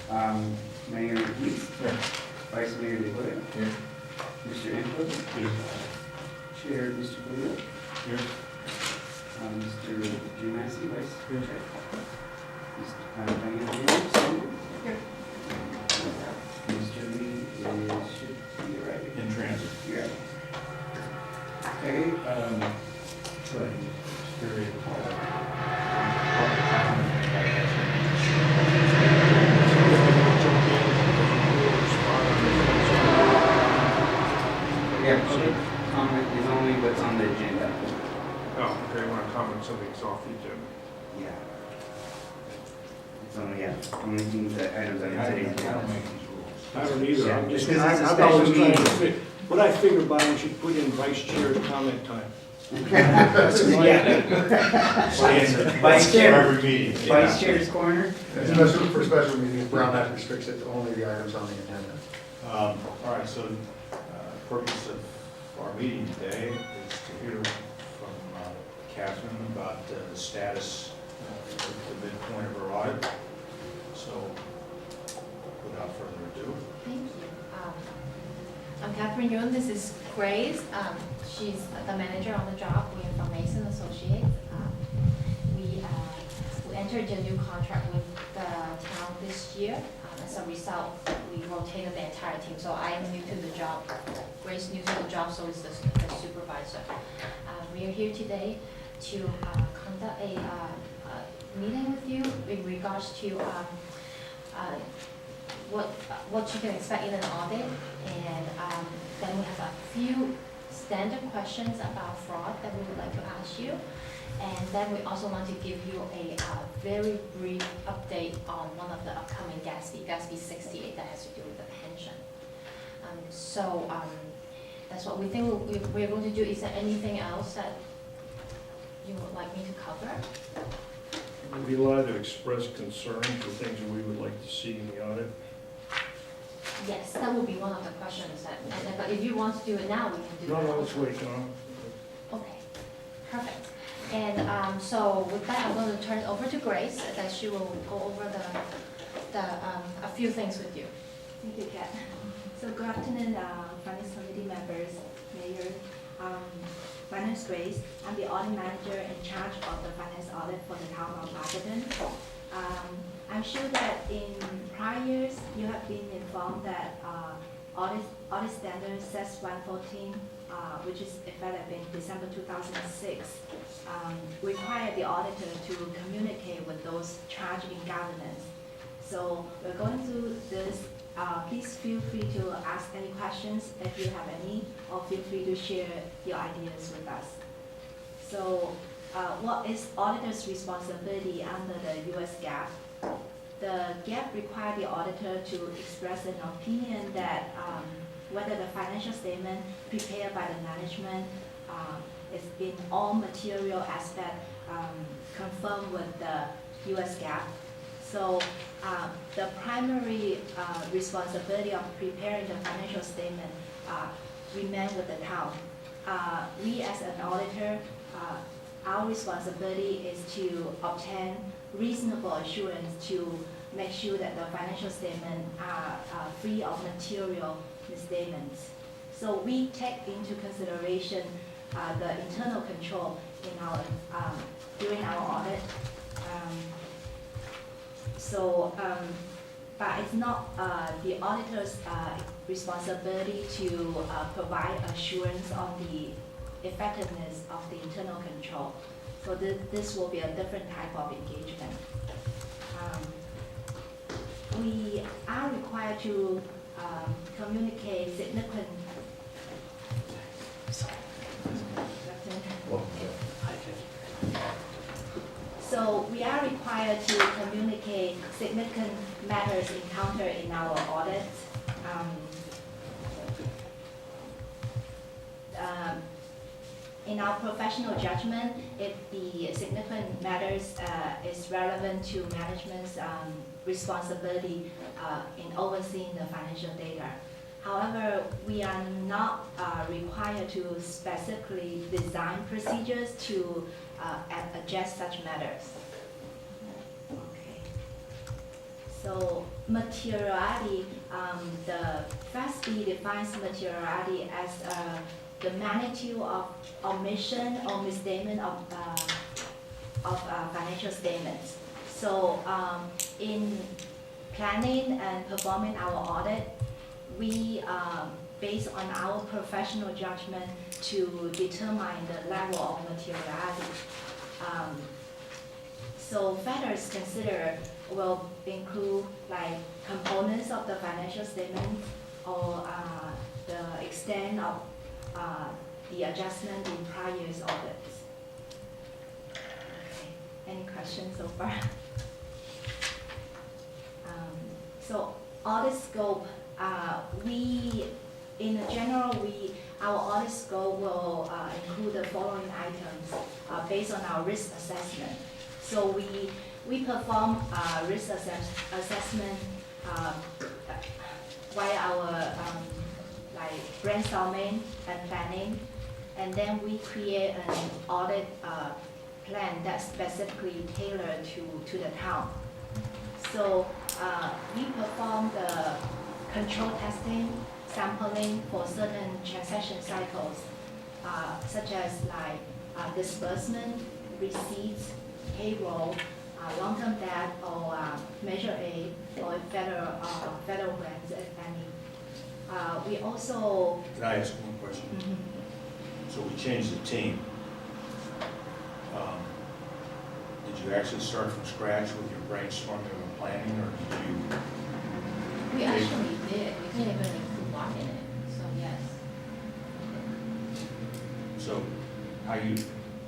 Mayor East. Here. Vice Mayor DeGoya. Here. Mr. Input. Here. Chair, Mr. Guido. Here. Mr. Giamasi, Vice Here. Chair. Diane Williams. Here. Mr. Lee should be arriving. In transit. You're right. Okay, Go ahead. Period. yeah, public comment is only what's on the agenda. Oh, okay, I want to comment something's off the agenda. Yeah. It's only, only things that items on the I agenda. don't make these rules. I don't either, I'm Yeah, just, because it's a I'm always special trying to meeting. fit, what I figured, Bob, we should put in vice chair's comment time. Vice Chair, Every meeting. Vice Chair's corner. Especially for special meetings, Brown Act restricts it to only the items on the agenda. All right, so purpose of our meeting today is to hear from Catherine about the status at the midpoint of her audit. So without further ado. Thank you. I'm Catherine Yun. This is Grace. She's the manager on the job. We are from Mason Associates. We entered a new contract with the town this year. As a result, we rotated the entire team. So I am new to the job. Grace new to the job, so is the supervisor. We are here today to conduct a meeting with you in regards to what you can expect in an audit, and then we have a few standard questions about fraud that we would like to ask you, and then we also want to give you a very brief update on one of the upcoming GASB 68 that has to do with the pension. That's what we think we're going to do. Is there anything else that you would like me to cover? We'd be allowed to express concern for things that we would like to see in the audit. Yes, that would be one of the questions but if you want to do it now, we can do that. No, let's wait, Tom. Okay, perfect. And so with that, I'm going to turn it over to Grace, that she will go over a few things with you. Thank you, Kat. So good afternoon, Finance Committee members, Mayor. My name is Grace. I'm the audit manager in charge of the finance audit for the town of Magadan. I'm sure that in prior years, you have been informed that audit standard CES 114, which is effective in December 2006, require the auditor to communicate with those charged in governance. So we're going through this. Please feel free to ask any questions if you have any, or feel free to share your ideas with us. So what is auditor's responsibility under the US GAAP? The GAAP requires the auditor to express an opinion that whether the financial statement prepared by the management is in all material aspects confirmed with the US GAAP. So the primary responsibility of preparing the financial statement remains with the town. We as an auditor, our responsibility is to obtain reasonable assurance to make sure that the financial statements are free of material misstatements. So we take into consideration the internal control in our during our audit. But it's not the auditor's responsibility to provide assurance on the effectiveness of the internal control. So this will be a different type of engagement. We are required to communicate significant. So we are required to communicate significant matters encountered in our audit. In our professional judgment, if the significant matters is relevant to management's responsibility in overseeing the financial data. However, we are not required to specifically design procedures to address such matters. Okay. So materiality, the FASB defines materiality as the magnitude of omission or misstatement of financial statements. So in planning and performing our audit, we based on our professional judgment to determine the level of materiality. So factors considered will include like components of the financial statement or the extent of the adjustment in prior year's audits. Okay. Any questions so far? So audit scope, in general, our audit scope will include the following items based on our risk assessment. So we perform risk assessment via our like brainstorming and planning, and then we create an audit plan that's specifically tailored to the town. So we perform the control testing, sampling for certain transaction cycles, such as like disbursement, receipts, payroll, long-term debt, or Measure A, or federal grants, if any. We also. Can I ask one question? So we changed the team. Did you actually start from scratch with your brainstorming and planning, or did you? We actually did, we didn't even include Mark in it, so yes. So how you,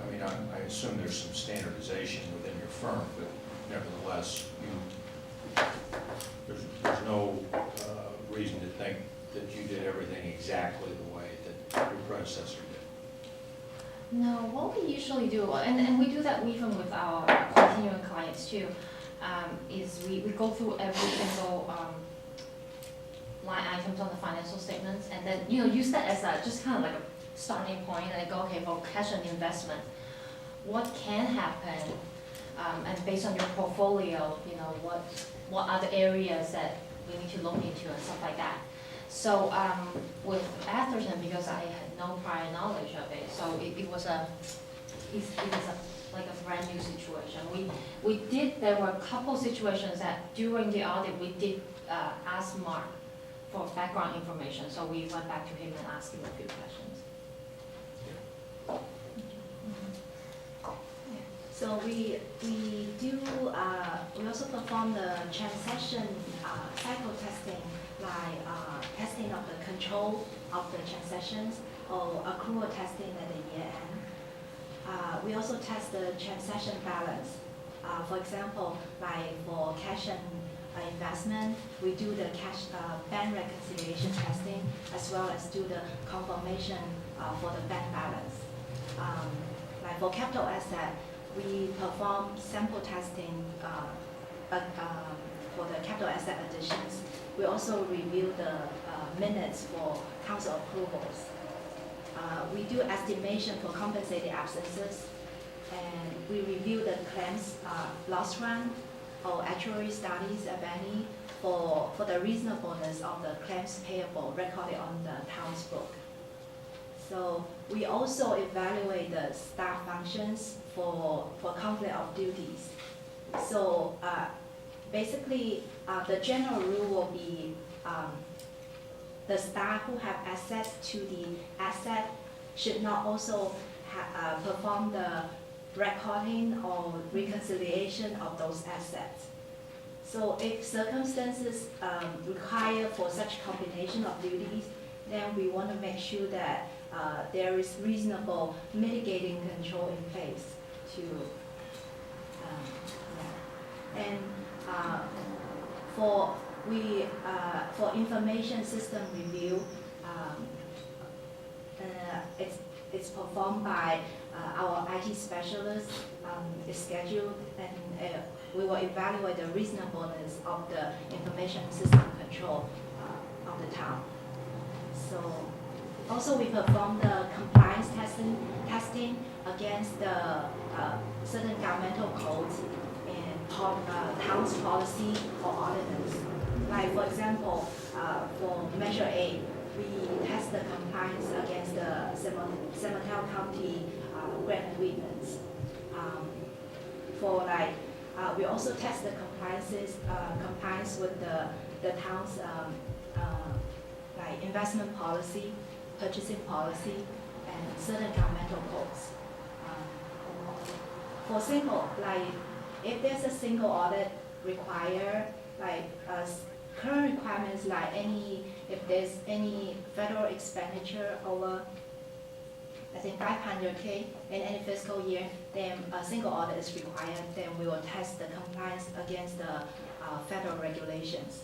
I mean, I assume there's some standardization within your firm, but nevertheless, there's no reason to think that you did everything exactly the way that your predecessor did. No, what we usually do, and we do that even with our continuing clients too, is we go through every single line items on the financial statements, and then use that as just kind of like a starting point, and go, okay, for cash and investment, what can happen, and based on your portfolio, what other areas that we need to look into and stuff like that. So with Atherton, because I had no prior knowledge of it, so it was like a brand new situation. There were a couple situations that during the audit we did ask Mark for background information, so we went back to him and asked him a few questions. So we also perform the transaction cycle testing, like testing of the control of the transactions or accrual testing at the year end. We also test the transaction balance. For example, like for cash and investment, we do the cash bank reconciliation testing as well as do the confirmation for the bank balance. Like for capital asset, we perform sample testing for the capital asset additions. We also review the minutes for council approvals. We do estimation for compensated absences, and we review the claims loss run or actuary studies, if any, for the reasonableness of the claims payable recorded on the town's book. So we also evaluate the staff functions for conflict of duties. So basically, the general rule will be the staff who have access to the asset should not also perform the recording or reconciliation of those assets. So if circumstances require for such combination of duties, then we want to make sure that there is reasonable mitigating control in place to, and for information system review, it's performed by our IT specialists. It's scheduled, and we will evaluate the reasonableness of the information system control of the town. So also we perform the compliance testing against the certain governmental codes, and town's policy or ordinance. Like for example, for Measure A, we test the compliance against the San Mateo County grant agreements. For like, we also test the compliance with the town's like investment policy, purchasing policy, and certain governmental codes. For single, like if there's a single audit require, like current requirements, like if there's any federal expenditure over, I think 500K in any fiscal year, then a single audit is required. Then we will test the compliance against the federal regulations.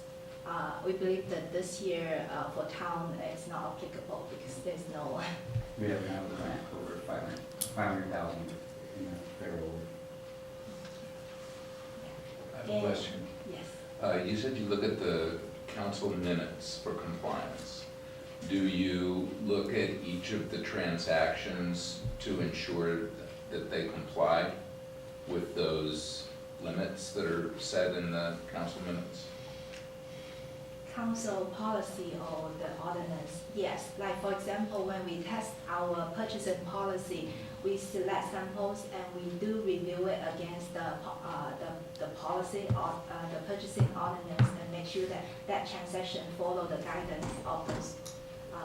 We believe that this year for town it's not applicable because there's no. We have now a grant over 500,000 in the federal. I have a question. Yes. You said you look at the council minutes for compliance. Do you look at each of the transactions to ensure that they comply with those limits that are set in the council minutes? Council policy or the ordinance, yes. Like for example, when we test our purchasing policy, we select samples and we do review it against the policy or the purchasing ordinance and make sure that that transaction follow the guidance of those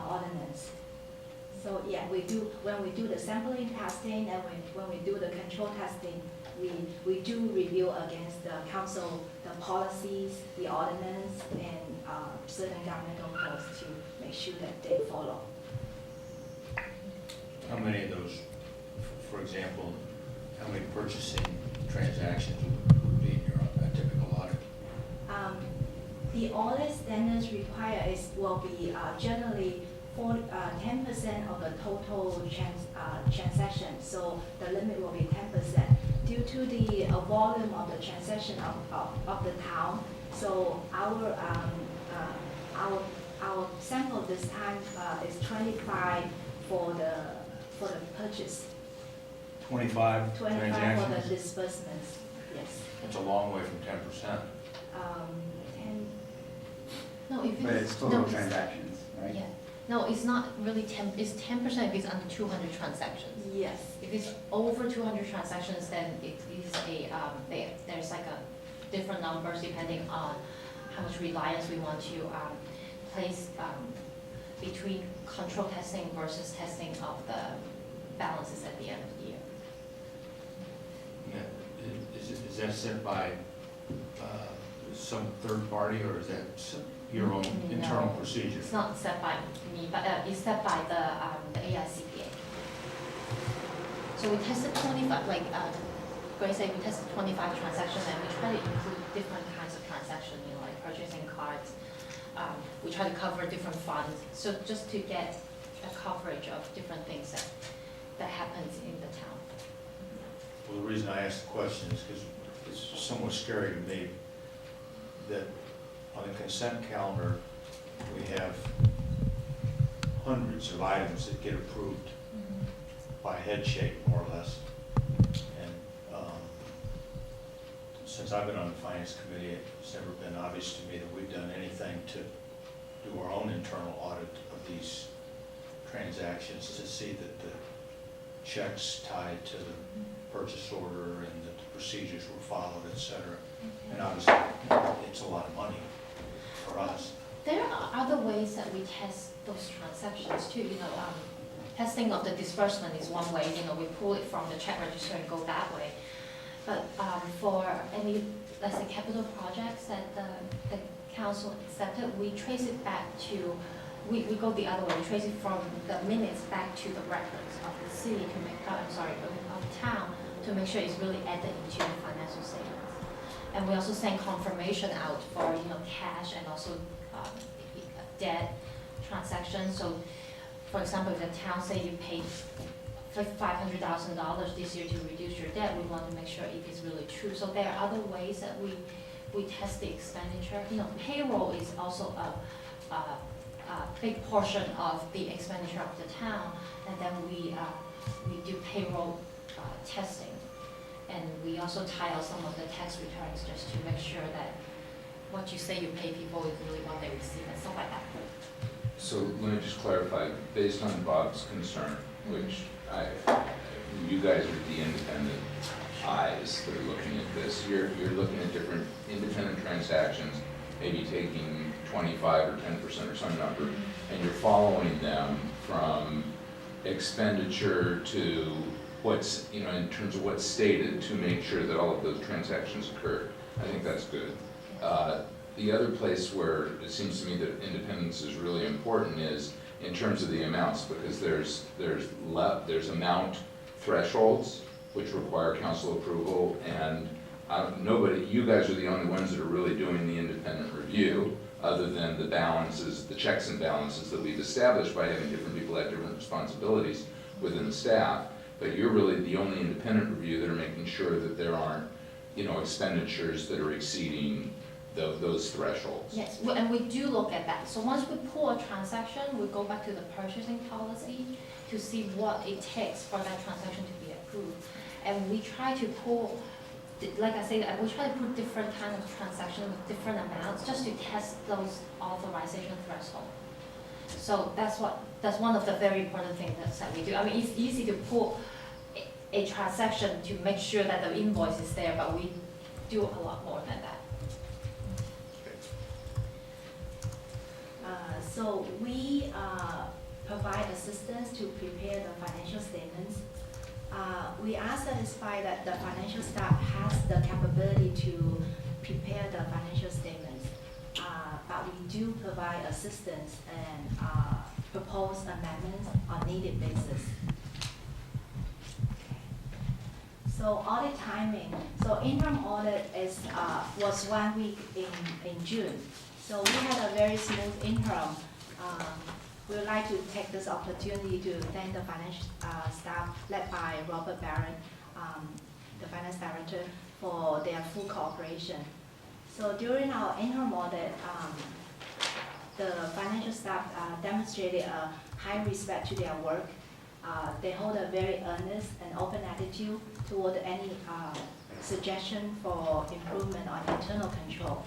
ordinance. So yeah, we do, when we do the sampling testing and when we do the control testing, we do review against the council, the policies, the ordinance, and certain governmental codes to make sure that they follow. How many of those, for example, how many purchasing transactions would be in your typical audit? The audit standards required will be generally 10% of the total transaction, so the limit will be 10%. Due to the volume of the transaction of the town, so our sample this time is 25 for the purchase. 25 25 for the transactions? disbursements, yes. That's a long way from 10%. 10, No, if But it's total no, it's- transactions, right? Yeah, no, it's not really 10, it's 10% if it's under 200 transactions. yes. If it's over 200 transactions, then it is there's like a different numbers depending on how much reliance we want to place between control testing versus testing of the balances at the end of the year. Yeah. Is that set by some third party, or is that your own No. internal procedure? It's not set by me, but it's set by the AICPA. So we tested 25, like Grace said, we tested 25 transactions, and we try to include different kinds of transactions, you know, like purchasing cards. We try to cover different funds, so just to get a coverage of different things that happens in the town. Well, the reason I asked the question is because it's somewhat scary to me that on the consent calendar, we have hundreds of items that get approved by head shake, more or less. And since I've been on the finance committee, it's never been obvious to me that we've done anything to do our own internal audit of these transactions to see that the checks tied to the purchase order and that the procedures were followed, et cetera. And obviously, it's a lot of money for us. There are other ways that we test those transactions too, you know, testing of the disbursement is one way, you know, we pull it from the check register and go that way. But for any, let's say, capital projects that the council accepted, we trace it back to, we go the other way, we trace it from the minutes back to the records of the city to make, of town, to make sure it's really added into the financial statements. And we also send confirmation out for, you know, cash and also debt transactions. So, for example, if the town say you paid $500,000 this year to reduce your debt, we want to make sure if it's really true. So there are other ways that we test the expenditure. You know, payroll is also a big portion of the expenditure of the town, and then we do payroll testing. And we also tile some of the tax returns just to make sure that what you say you pay people is really what they receive and stuff like that. So let me just clarify, based on Bob's concern, which you guys are the independent eyes that are looking at this. You're looking at different independent transactions, maybe taking 25 or 10% or some number, and you're following them from expenditure to what's, in terms of what's stated to make sure that all of those transactions occur. I think that's good. The other place where it seems to me that independence is really important is in terms of the amounts, because there's amount thresholds which require council approval, and you guys are the only ones that are really doing the independent review, other than the balances, the checks and balances that we've established by having different people have different responsibilities within the staff. But you're really the only independent review that are making sure that there aren't, expenditures that are exceeding those thresholds. Yes, and we do look at that. So once we pull a transaction, we go back to the purchasing policy to see what it takes for that transaction to be approved. And we try to pull, like I said, we try to put different kind of transactions with different amounts just to test those authorization thresholds. So that's one of the very important things that we do. I mean, it's easy to pull a transaction to make sure that the invoice is there, but we do a lot more than that. So we provide assistance to prepare the financial statements. We are satisfied that the financial staff has the capability to prepare the financial statements, but we do provide assistance and propose amendments on needed basis. So audit timing. So interim audit was 1 week in June. So we had a very smooth interim. We would like to take this opportunity to thank the finance staff led by Robert Barron, the finance director, for their full cooperation. So during our interim audit, the financial staff demonstrated a high respect to their work. They hold a very earnest and open attitude toward any suggestion for improvement on internal control.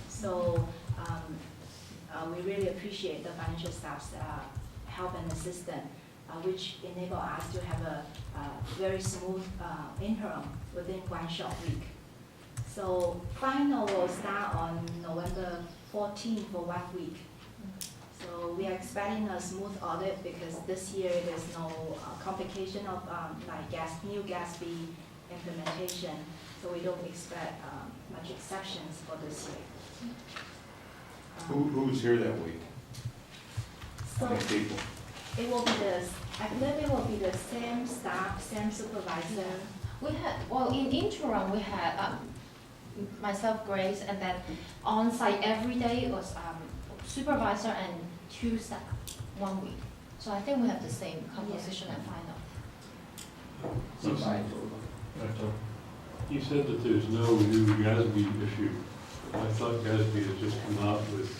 So we really appreciate the financial staff's help and assistance, which enable us to have a very smooth interim within 1 short week. So final will start on November 14 for 1 week. So we are expecting a smooth audit because this year there's no complication of new gas fee implementation. So we don't expect much exceptions for this year. Who's here that week? How So many people? it will be I believe it will be the same staff, same supervisor. We had, in interim, we had myself, Grace, and then on site every day was supervisor and 2 staff 1 week. So I think we have the same composition at final. You said that there's no new GASB issue. I thought GASB had just come out with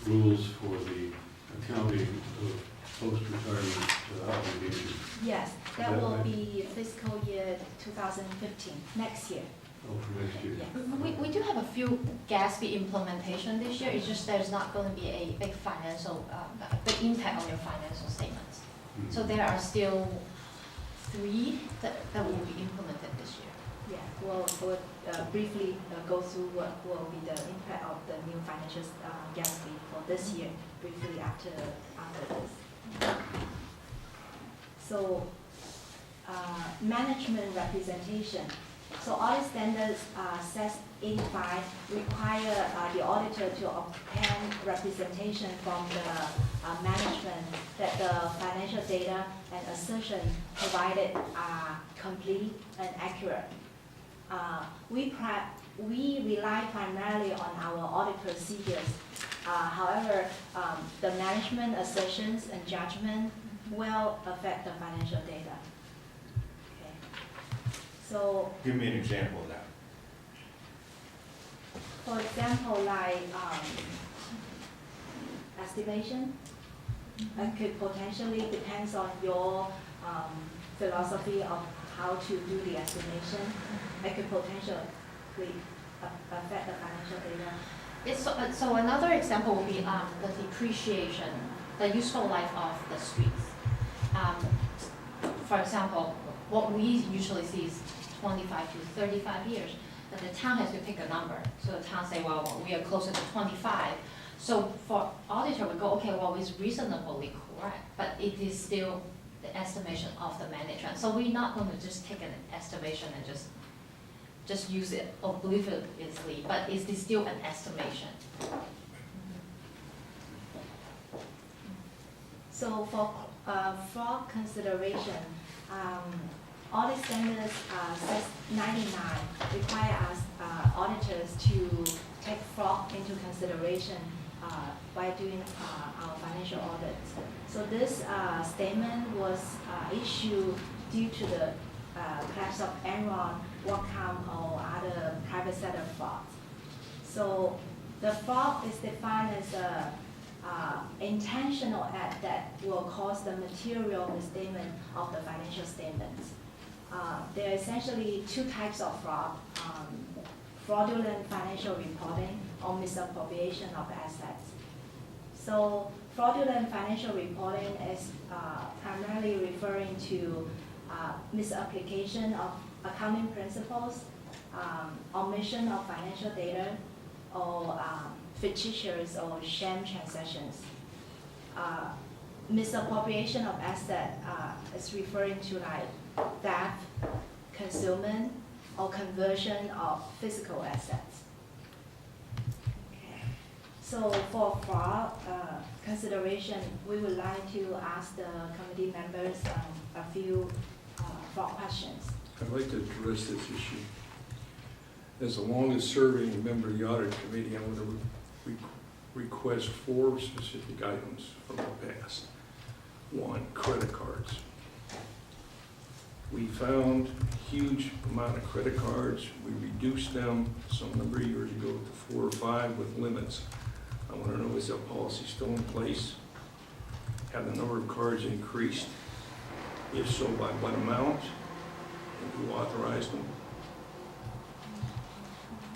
rules for the accounting of post-retirement obligations. Yes, that will be fiscal year 2015, next year. Oh, for next year. Yes. We do have a few GASB implementation this year. It's just there's not going to be a big big impact on your financial statements. Mhm. So there are still 3 that will be implemented this year. Yeah, we'll briefly go through what will be the impact of the new financial GASB for this year, briefly after this. So, management representation. So audit standards says 85 require the auditor to obtain representation from the management that the financial data and assertion provided are complete and accurate. We rely primarily on our audit procedures. However, the management assertions and judgment will affect the financial data. Okay. So, Give me an example of that. for example, like estimation, it could potentially depends on your philosophy of how to do the estimation, it could potentially affect the financial data. So another example would be the depreciation, the useful life of the streets. For example, what we usually see is 25 to 35 years, but the town has to pick a number. So the town say, well, we are closer to 25. So for auditor, we go, okay, well, it's reasonably correct, but it is still the estimation of the management. So we're not going to just take an estimation and just use it obliviously, but it is still an estimation. So for fraud consideration, audit standards 699 require us auditors to take fraud into consideration by doing our financial audits. So this statement was issued due to the collapse of Enron, WorkCom, or other private sector fraud. So the fraud is defined as a intentional act that will cause the material misstatement of the financial statements. There are essentially two types of fraud: fraudulent financial reporting or misappropriation of assets. So fraudulent financial reporting is primarily referring to misapplication of accounting principles, omission of financial data, or fictitious or sham transactions. Misappropriation of asset is referring to like theft, concealment, or conversion of physical assets. Okay. So for fraud consideration, we would like to ask the committee members a few fraud questions. I'd like to address this issue. As the longest serving member of the audit committee, I'm going to request 4 specific items from the past. 1, credit cards. We found a huge amount of credit cards. We reduced them some number of years ago to 4 or 5 with limits. I want to know, is that policy still in place? Have the number of cards increased? If so, by what amount? And who authorized them?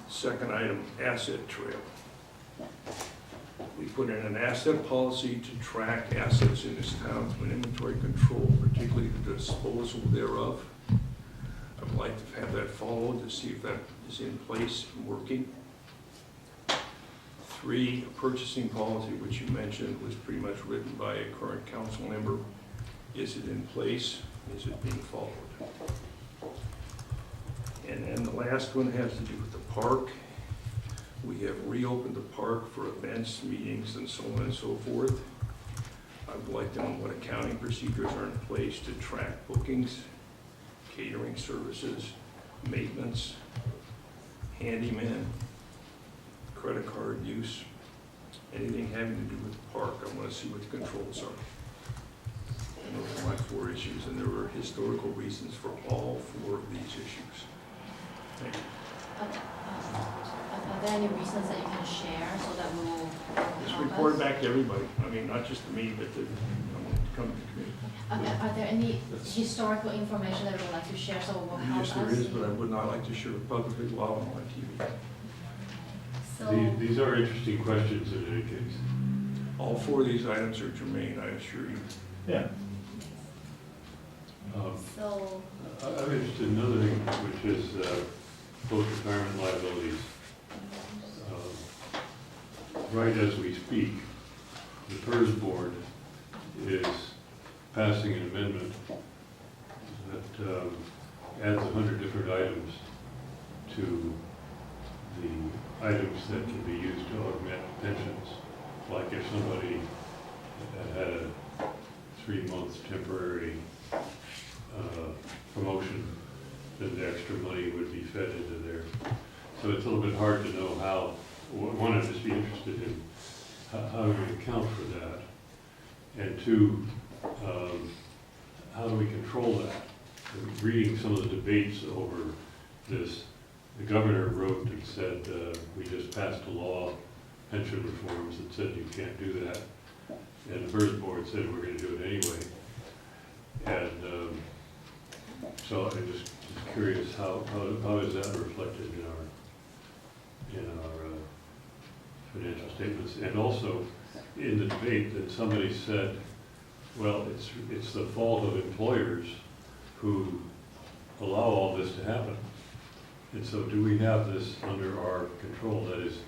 Second item, asset trail. We put in an asset policy to track assets in this town through an inventory control, particularly the disposal thereof. I would like to have that followed to see if that is in place and working. 3, a purchasing policy, which you mentioned was pretty much written by a current council member. Is it in place? Is it being followed? And then the last one has to do with the park. We have reopened the park for events, meetings, and so on and so forth. I would like to know what accounting procedures are in place to track bookings, catering services, maintenance, handyman, credit card use, anything having to do with the park. I want to see what the controls are. And those are my 4 issues, and there were historical reasons for all 4 of these issues. Thank you. Are there any reasons that you can share so that we will Just help report us? back to everybody. I mean, not just to me, but to come to the committee. Are there any historical information that you would like to share so it will help us? Yes, there is, but I would not like to share it publicly while I'm on TV. So These are interesting questions in any case. All 4 of these items are germane, I assure you. Yeah. so I'm interested in another thing, which is post-retirement liabilities. Right as we speak, the PERS board is passing an amendment that adds 100 different items to the items that can be used to augment pensions. Like if somebody had a 3-month temporary promotion, then the extra money would be fed into there. So it's a little bit hard to know how. One, I'd just be interested in how do we account for that, and 2, how do we control that? Reading some of the debates over this, the governor wrote and said, we just passed a law, pension reforms, that said you can't do that. And the first board said we're going to do it anyway. And So I'm just curious, how is that reflected in our financial statements? And also, in the debate, that somebody said, well, it's the fault of employers who allow all this to happen. And so do we have this under our control? That is,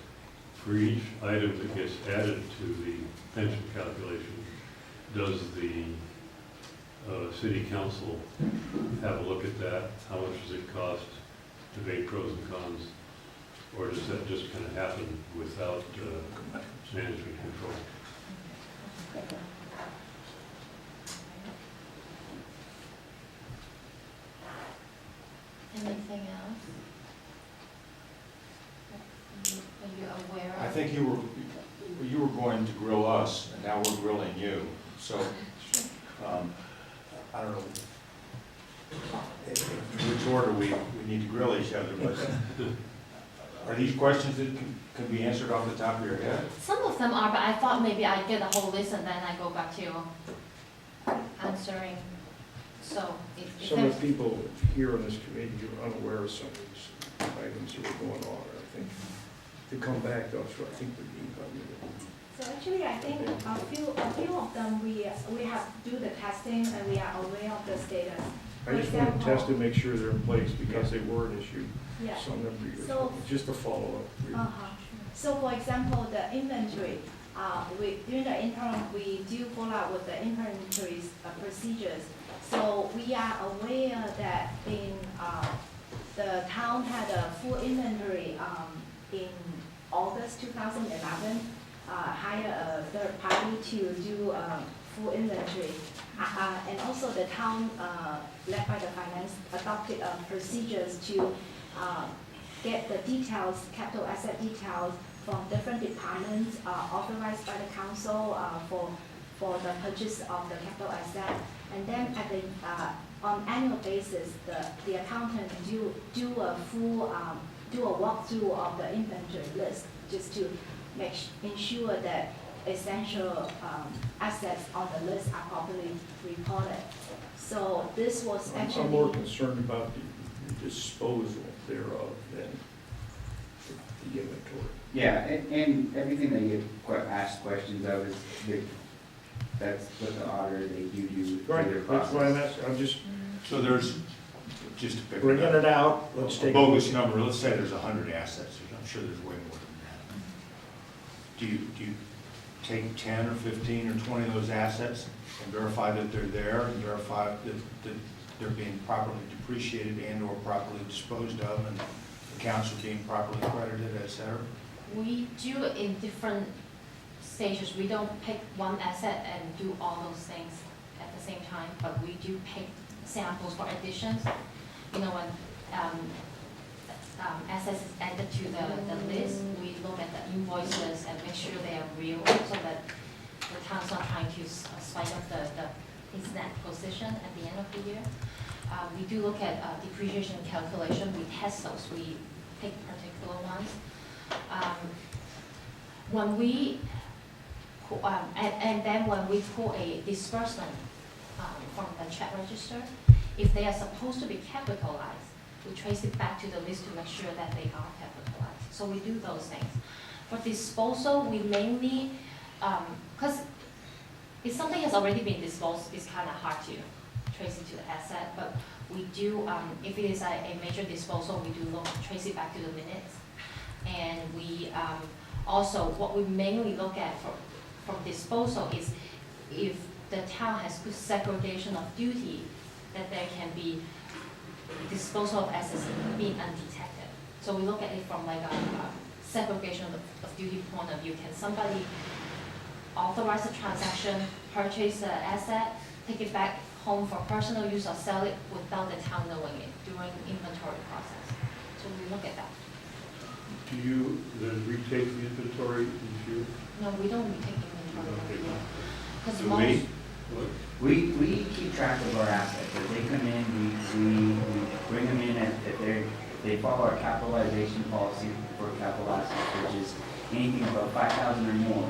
for each item that gets added to the pension calculation, does the city council have a look at that? How much does it cost? Debate pros and cons? Or does that just kind of happen without management control? Anything else? Are you aware of? I think you were going to grill us, and now we're grilling you. So, I don't know in which order we need to grill each other, but are these questions that can be answered off the top of your head? Some of them are, but I thought maybe I get a whole list and then I go back to answering. So if Some of there's, the people here on this committee are unaware of some of these items that are going on. I think to come back, though, so I think we need So actually, I think a few of them, we have to do the testing and we are aware of the status. I just want to test to make sure they're in place because they were an issue Yeah. some number of years So- ago. Just a follow-up. So for example, the inventory, during the interim, we do follow up with the inventory procedures. So we are aware that the town had a full inventory in August 2011, hire a third party to do full inventory. And also the town, led by the finance, adopted procedures to get the details, capital asset details from different departments authorized by the council for the purchase of the capital asset. And then at the on annual basis, the accountant do a full do a walkthrough of the inventory list just to ensure that essential assets on the list are properly reported. So this was actually. I'm more concerned about the disposal thereof than the inventory. Yeah, and everything that you asked questions of is, that's what the auditor, they do for their Right, that's why I'm process. asking, I'm just So there's, just to pick bringing it up, it out, let's a take. bogus number, let's say there's 100 assets, I'm sure there's way more than that. Do you take 10 or 15 or 20 of those assets and verify that they're there, and verify that they're being properly depreciated and or properly disposed of, and accounts are being properly credited, et cetera? We do it in different stages. We don't pick one asset and do all those things at the same time, but we do pick samples for additions. You know, when assets is added to the list, we look at the invoices and make sure they are real, so that the town's not trying to spike up its net position at the end of the year. We do look at depreciation calculation. We test those. We pick particular ones. When we and then when we pull a disbursement from the check register, if they are supposed to be capitalized, we trace it back to the list to make sure that they are capitalized. So we do those things. For disposal, we mainly, because if something has already been disposed, it's kind of hard to trace it to the asset, but we do, if it is a major disposal, we do trace it back to the minutes. And we also, what we mainly look at from disposal is if the town has good segregation of duty, that there can be disposal of assets being undetected. So we look at it from like a segregation of duty point of view. Can somebody authorize a transaction, purchase an asset, take it back home for personal use, or sell it without the town knowing it during inventory process? So we look at that. Do you then retake the inventory each year? No, we don't retake inventory every year. Because Do most, What? We keep track of our assets. As they come in, we bring them in they follow our capitalization policy for capital assets, which is anything above 5,000 or more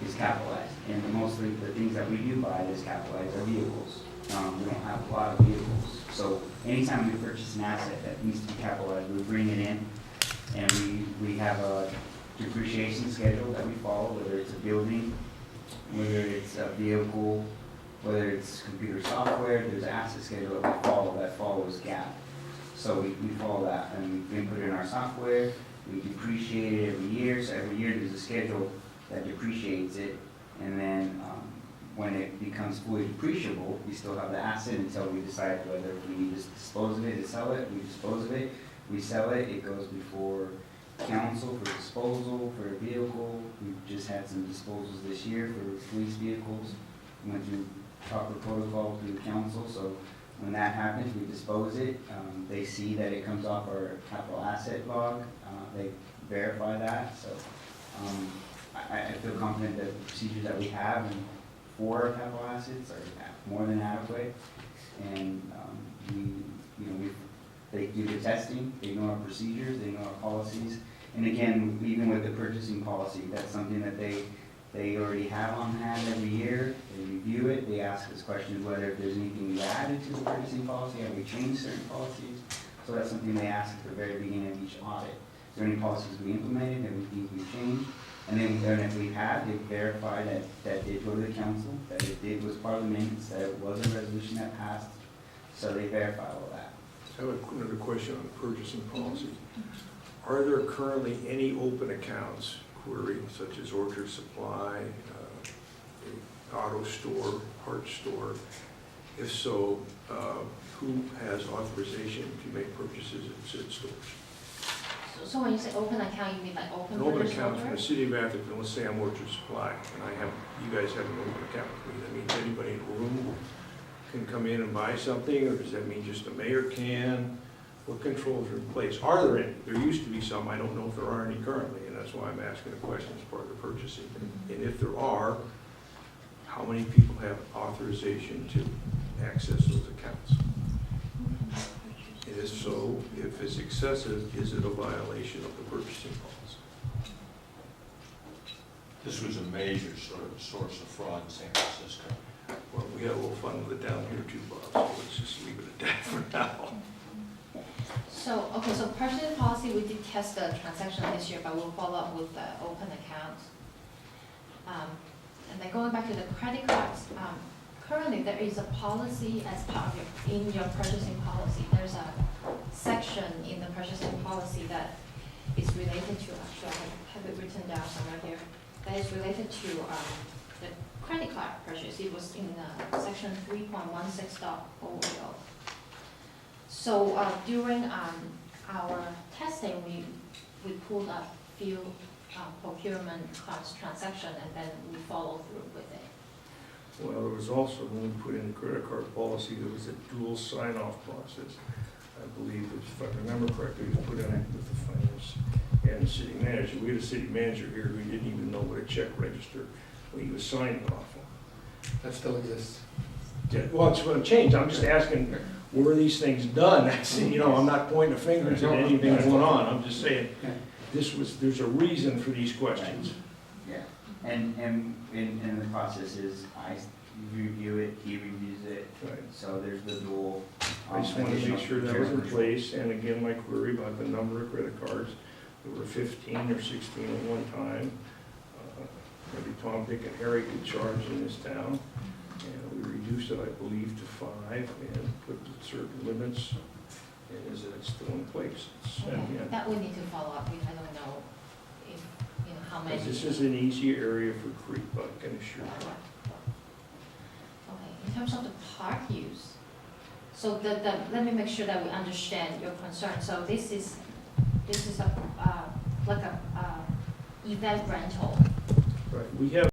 is capitalized. And mostly the things that we do buy is capitalized are vehicles. We don't have a lot of vehicles. So anytime we purchase an asset that needs to be capitalized, we bring it in, and we have a depreciation schedule that we follow, whether it's a building, whether it's a vehicle, whether it's computer software, there's an asset schedule that we follow, that follows GAAP. So we follow that, and we input it in our software, we depreciate it every year, so every year there's a schedule that depreciates it, and then, when it becomes fully depreciable, we still have the asset until we decide whether we need to dispose of it, to sell it, we dispose of it, we sell it, it goes before council for disposal, for a vehicle. We've just had some disposals this year for police vehicles. We went through proper protocol through the council, so when that happens, we dispose it. They see that it comes off our capital asset log, they verify that, so I feel confident that the procedures that we have and for our capital assets are more than adequate. And they do the testing, they know our procedures, they know our policies. And again, even with the purchasing policy, that's something that they already have on hand every year. They review it, they ask us questions whether if there's anything we added to the purchasing policy, have we changed certain policies? So that's something they ask at the very beginning of each audit. Is there any policies we implemented that we think we changed? And then if we have, they verify that did go to the council, that it was part of the minutes, that it was a resolution that passed. So they verify all that. I have another question on the purchasing policy. Are there currently any open accounts, query, such as Orchard Supply, auto store, parts store? If so, who has authorization to make purchases at said stores? So when you say open account, you mean like open An open purchase account from order? the city of Atherton, let's say I'm Orchard Supply, and you guys have an open account with me. That means anybody in the room can come in and buy something, or does that mean just the mayor can? What controls are in place? Are there any? There used to be some, I don't know if there are any currently, and that's why I'm asking the question as part of the purchasing. And if there are, how many people have authorization to access those accounts? And if so, if it's excessive, is it a violation of the purchasing policy? This was a major source of fraud in San Francisco. Well, we had a little fun with it down here too, Bob, so let's just leave it at that for now. So, okay, so purchasing policy, we did test the transaction this year, but we'll follow up with the open account. And then going back to the credit cards, currently there is a policy as part of in your purchasing policy. There's a section in the purchasing policy that is related to, actually I have it written down somewhere here, that is related to the credit card purchase. It was in section 3.16.0. So during our testing, we pulled a few procurement cost transaction, and then we followed through with it. Well, there was also, when we put in the credit card policy, there was a dual sign-off process. I believe, if I remember correctly, it was put in with the finance and the city manager. We had a city manager here who didn't even know what a check register, what he was signing off on. That still exists. Yeah, well, it's going to change. I'm just asking, were these things done? That's, I'm not pointing the fingers at anything going on. I'm just saying, there's a reason for these questions. Yeah, and the process is I review it, he reviews it, Right. so there's the dual. I just wanted to make sure that was in place, and again, my query about the number of credit cards, there were 15 or 16 at one time. Maybe Tom, Dick, and Harry could charge in this town, and we reduced it, I believe, to 5, and put certain limits, and is it still in place? That we need to follow up with. I don't know if, how many. This is an easy area for creep, I can assure you. Okay, in terms of the park use, so let me make sure that we understand your concern. So this is like a event rental. Right, we have